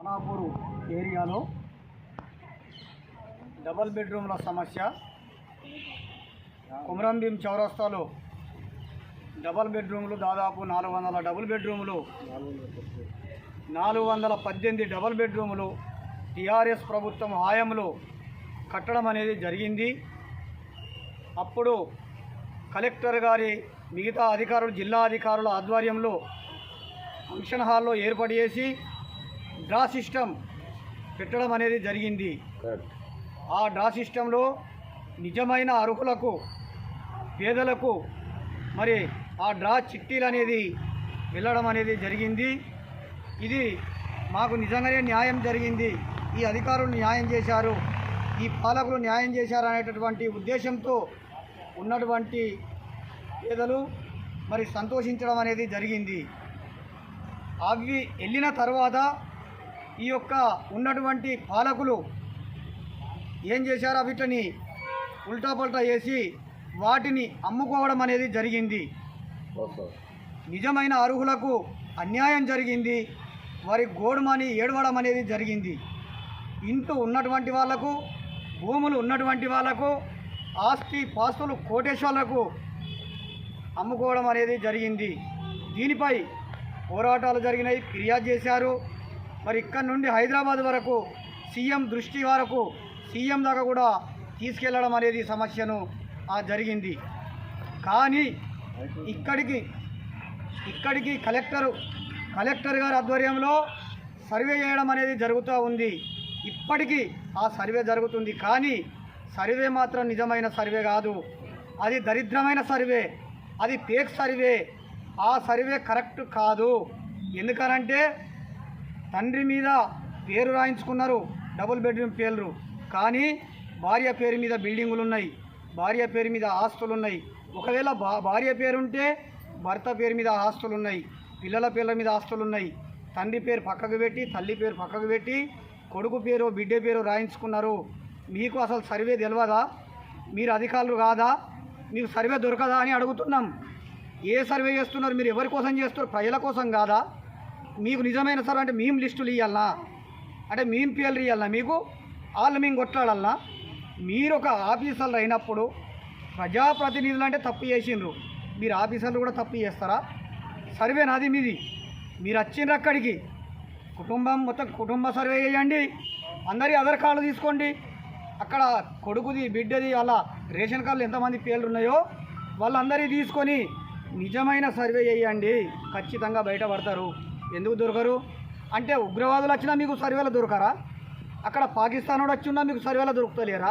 ఖానాపూర్ ఏరియాలో డబల్ బెడ్రూమ్ల సమస్య. కుమరంభీం చౌరస్తాలో డబల్ బెడ్రూమ్లు దాదాపు 400 డబుల్ బెడ్రూములు, 418 డబల్ బెడ్రూములు టీఆర్ఎస్ ప్రభుత్వం హయాంలో కట్టడం అనేది జరిగింది. అప్పుడు కలెక్టర్ గారి మిగతా అధికారులు, జిల్లా అధికారుల ఆధ్వర్యంలో ఫంక్షన్ హాల్లో ఏర్పాటు చేసి డ్రా సిస్టమ్ పెట్టడం అనేది జరిగింది. ఆ డ్రా సిస్టంలో నిజమైన అర్హులకు, పేదలకు మరి ఆ డ్రా చిట్టీలు అనేది వెళ్ళడం అనేది జరిగింది. ఇది మాకు నిజంగానే న్యాయం జరిగింది, ఈ అధికారులు న్యాయం చేశారు, ఈ పాలకులు న్యాయం చేశారు అనేటటువంటి ఉద్దేశంతో ఉన్నటువంటి పేదలు మరి సంతోషించడం అనేది జరిగింది. అవి వెళ్ళిన తర్వాత ఈ యొక్క ఉన్నటువంటి పాలకులు ఏం చేశారు, వీటిని ఉల్టాపల్టా చేసి వాటిని అమ్ముకోవడం అనేది జరిగింది. నిజమైన అర్హులకు అన్యాయం జరిగింది, వారి గోడుమని ఏడవడం అనేది జరిగింది. ఇంట్లో ఉన్నటువంటి వాళ్లకు, భూములు ఉన్నటువంటి వాళ్లకు, ఆస్తి పాస్తులు కోటేశ్వర్లకు అమ్ముకోవడం అనేది జరిగింది. దీనిపై పోరాటాలు జరిగినాయి, ఫిర్యాదు చేశారు. మరి ఇక్కడి నుండి హైదరాబాద్ వరకు సీఎం దృష్టి వరకు, సీఎం దాకా కూడా తీసుకెళ్లడం అనేది సమస్యను జరిగింది. కానీ ఇక్కడికి కలెక్టర్ గారి ఆధ్వర్యంలో సర్వే చేయడం అనేది జరుగుతూ ఉంది. ఇప్పటికీ ఆ సర్వే జరుగుతుంది, కానీ సర్వే మాత్రం నిజమైన సర్వే కాదు, అది దరిద్రమైన సర్వే, అది ఫేక్ సర్వే. ఆ సర్వే కరెక్ట్ కాదు. ఎందుకనంటే తండ్రి మీద పేరు రాయించుకున్నారు, డబుల్ బెడ్రూమ్ పేర్లు, కానీ భార్య పేరు మీద బిల్డింగులు ఉన్నాయి, భార్య పేరు మీద ఆస్తులు ఉన్నాయి. ఒకవేళ భార్య పేరుంటే భర్త పేరు మీద ఆస్తులు ఉన్నాయి, పిల్లల పేర్ల మీద ఆస్తులు ఉన్నాయి. తండ్రి పేరు పక్కకు పెట్టి, తల్లి పేరు పక్కకు పెట్టి, కొడుకు పేరు, బిడ్డ పేరు రాయించుకున్నారు. మీకు అసలు సర్వే తెలియదా? మీరు అధికారులు కాదా? మీకు సర్వే దొరకదా అని అడుగుతున్నాం. ఏ సర్వే చేస్తున్నారు మీరు? ఎవరి కోసం చేస్తున్నారు? ప్రజల కోసం కాదా? మీకు నిజమైన సర్వే అంటే మేము లిస్టులు ఇవ్వాలన్నా, అంటే మేము పేర్లు ఇవ్వాలన్నా, మీకు వాళ్ళు మేము కొట్లాడాలన్నా? మీరు ఒక ఆఫీసర్లు అయినప్పుడు ప్రజాప్రతినిధులు అంటే తప్పు చేసిండ్రు, మీరు ఆఫీసర్లు కూడా తప్పు చేస్తారా? సర్వే నాది మీది, మీరు వచ్చిండ్రు అక్కడికి, కుటుంబం మొత్తం కుటుంబ సర్వే చేయండి, అందరి ఆధార్ కార్డులు తీసుకోండి, అక్కడ కొడుకుది, బిడ్డది, అలా రేషన్ కార్డులు ఎంతమంది పేర్లు ఉన్నాయో వాళ్ళందరినీ తీసుకొని నిజమైన సర్వే చేయండి, ఖచ్చితంగా బయటపడతారు. ఎందుకు దొరకరు అంటే ఉగ్రవాదులు వచ్చినా మీకు సర్వేలో దొరకరా? అక్కడ పాకిస్తాన్ వాడు వచ్చి ఉన్నా మీకు సర్వేలో దొరుకుతలేరా?